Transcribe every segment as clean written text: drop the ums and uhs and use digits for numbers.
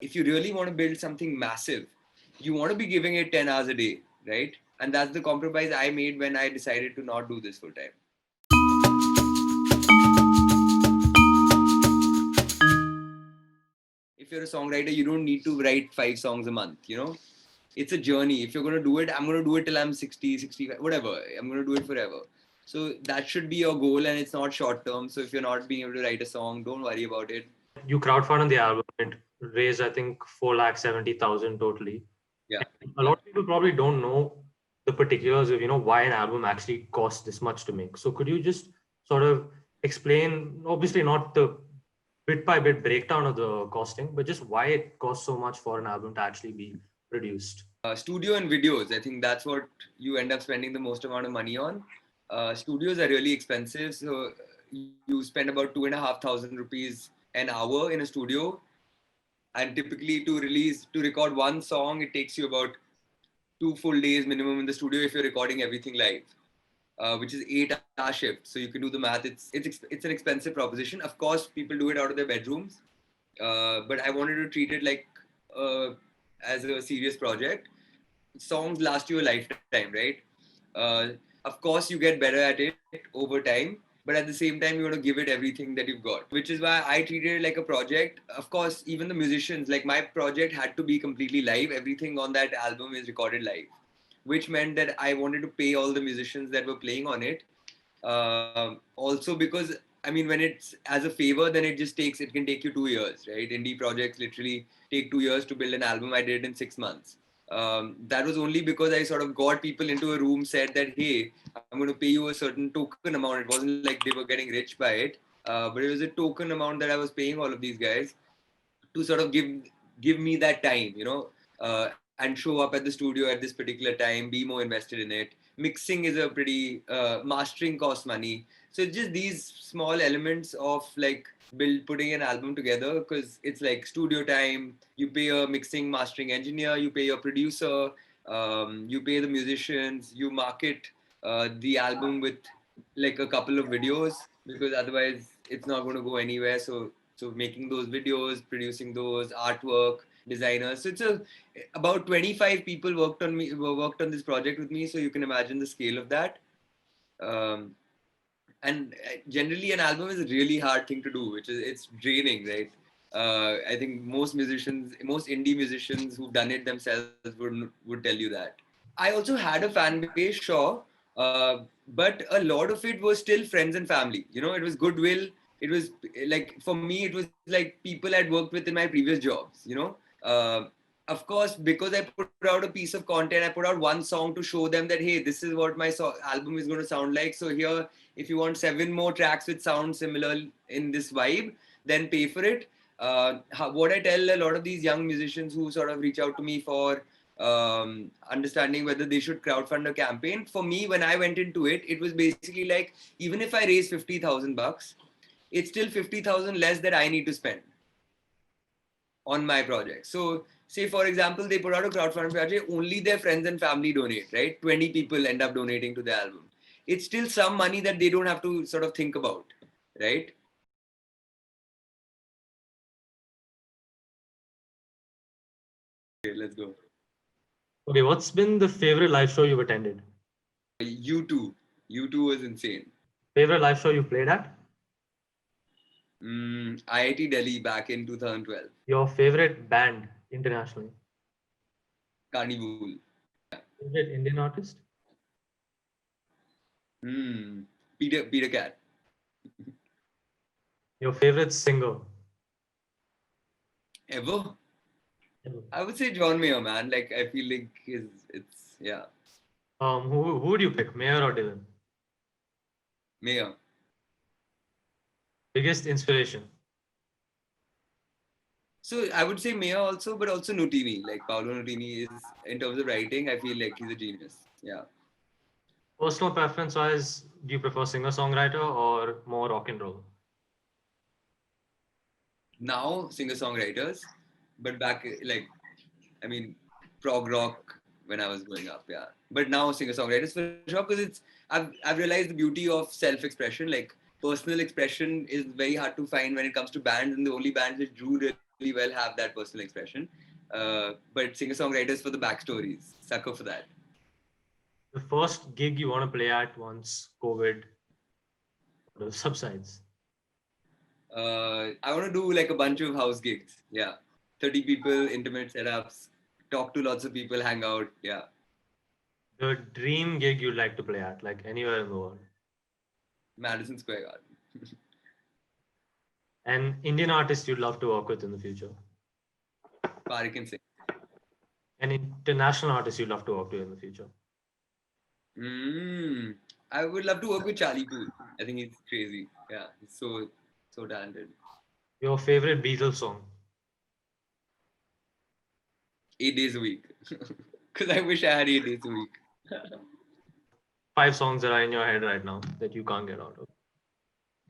If you really want to build something massive, you want to be giving it 10 hours a day, right? And that's the compromise I made when I decided to not do this full time. If you're a songwriter, you don't need to write 5 songs a month, you know? It's a journey. If you're going to do it, I'm going to do it till I'm 60, 65, whatever. I'm going to do it forever. So that should be your goal, and it's not short term. So if you're not being able to write a song, don't worry about it. You crowdfunded the album. It raised, I think, 4,70,000 totally. Yeah. And a lot of people probably don't know the particulars of why an album actually costs this much to make. So could you just sort of explain, obviously not the bit by bit breakdown of the costing, but just why it costs so much for an album to actually be produced? Studio and videos, I think that's what you end up spending the most amount of money on. Studios are really expensive, so you spend about 2,500 rupees an hour in a studio, and typically to record one song, it takes you about 2 full days minimum in the studio if you're recording everything live, which is 8-hour shift. So you can do the math. It's an expensive proposition. Of course, people do it out of their bedrooms, but I wanted to treat it like as a serious project. Songs last you a lifetime, right? Of course, you get better at it over time, but at the same time, you want to give it everything that you've got, which is why I treated it like a project. Of course, even the musicians, like my project had to be completely live. Everything on that album is recorded live, which meant that I wanted to pay all the musicians that were playing on it. Also, because I mean, when it's as a favor, then it can take you 2 years, right? Indie projects literally take 2 years to build an album. I did it in 6 months. That was only because I sort of got people into a room, said that, hey, I'm going to pay you a certain token amount. It wasn't like they were getting rich by it, but it was a token amount that I was paying all of these guys to sort of give me that time, and show up at the studio at this particular time, be more invested in it. Mixing is a pretty mastering costs money. So it's just these small elements of like putting an album together, because it's like studio time. You pay a mixing mastering engineer, you pay your producer, you pay the musicians, you market the album with like a couple of videos, because otherwise it's not going to go anywhere. So making those videos, producing those artwork, designers. So about 25 people worked on this project with me. So you can imagine the scale of that. Um, and generally, an album is a really hard thing to do, which is it's draining, right? I think most indie musicians who've done it themselves would tell you that. I also had a fan base, sure, but a lot of it was still friends and family. It was goodwill. It was like, for me, it was like people I'd worked with in my previous jobs. Of course, because I put out a piece of content, I put out one song to show them that, hey, this is what my album is going to sound like. So here, if you want 7 more tracks which sound similar in this vibe, then pay for it. What I tell a lot of these young musicians who sort of reach out to me for understanding whether they should crowdfund a campaign. For me, when I went into it, it was basically like, even if I raise $50,000, it's still 50,000 less that I need to spend on my project. So say, for example, they put out a crowdfunding project, only their friends and family donate, right? 20 people end up donating to the album. It's still some money that they don't have to sort of think about, right? Okay, let's go. Okay, what's been the favorite live show you've attended? U2. U2 was insane. Favorite live show you played at? IIT Delhi back in 2012. Your favorite band internationally? Carnival. Favorite Indian artist? Peter Cat. Your favorite singer? Ever? I would say John Mayer, man. Like, I feel like it's yeah. Who would you pick, Mayer or Dylan? Mayer. Biggest inspiration? So I would say Mayer also, but also Nutini. Like Paolo Nutini is, in terms of writing, I feel like he's a genius. Yeah. Personal preference wise, do you prefer singer-songwriter or more rock and roll? Now singer-songwriters, but back, like, I mean, prog rock when I was growing up, yeah. But now singer-songwriters for sure, because I've realized the beauty of self-expression. Like, personal expression is very hard to find when it comes to bands, and the only bands which do really well have that personal expression. But singer-songwriters for the backstories, sucker for that. The first gig you want to play at once COVID subsides. I want to do like a bunch of house gigs. Yeah, 30 people, intimate setups, talk to lots of people, hang out. Yeah, The dream gig you'd like to play at, like anywhere in the world. Madison Square Garden. An Indian artist you'd love to work with in the future. Parik and Singh. An international artist you'd love to work with in the future. I would love to work with Charlie Puth. I think he's crazy. Yeah, he's so talented. Your favorite Beatles song? 8 days a week. Because I wish I had 8 days a week. 5 songs that are in your head right now that you can't get out of.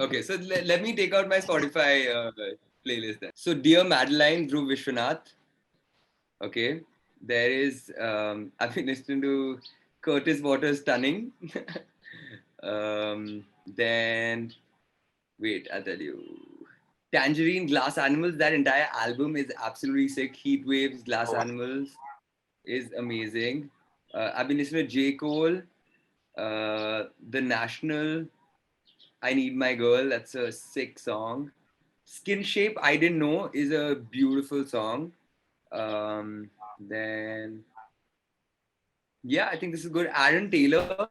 Okay, so let me take out my Spotify playlist then. So, Dear Madeline, Dhruv Vishwanath. Okay, there is, I've been listening to Curtis Waters' Stunning. Then, wait, I'll tell you. Tangerine, Glass Animals, that entire album is absolutely sick. Heat Waves, Glass Animals is amazing. I've been listening to J. Cole, The National, I Need My Girl, that's a sick song. Skin Shape, I Didn't Know, is a beautiful song. Then, yeah, I think this is good. Aaron Taylor,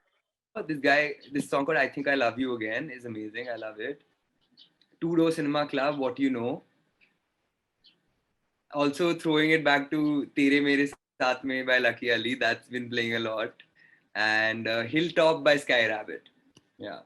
this song called I Think I Love You Again is amazing. I love it. Two Door Cinema Club, What You Know. Also throwing it back to Tere Mere Saath Mein by Lucky Ali, that's been playing a lot. And Hilltop by Sky Rabbit. Yeah.